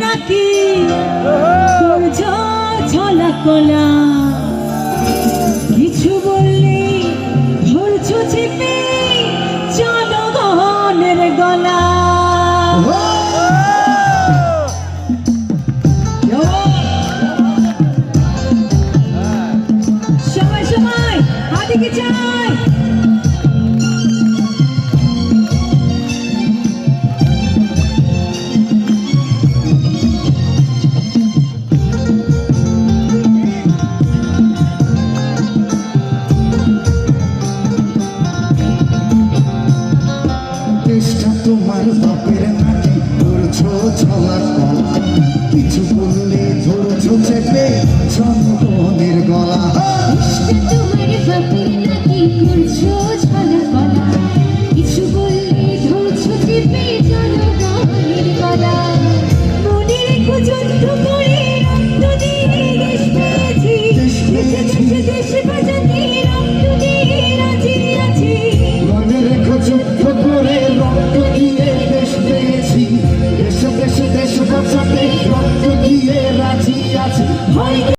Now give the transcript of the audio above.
নাকি করছ ছলা কলা কিছু বললে ধরছ চেপে জনগণের গলা সবাই সবাই হাদিকে চাই তোমার বাপের নাকি করছো ছলা কলা কিছু বললে ধরছো চেপে জনগণের গলা তোমার বাপের নাকি করছো ছলা কলা কিছু বললে ধরছো চেপে জনগণের গলা মনে রেখো যুদ্ধ করে রক্ত দিয়ে দেশ পেয়েছি দেশে দেশে দেশ বাজাতে রক্ত দিয়ে রাজি আছি মনে রেখো যুদ্ধ করে রক্ত দিয়ে দেশ পেয়েছি দেশে দেশে দেশ বাঁচাতে রক্ত দিয়ে রাজি আছে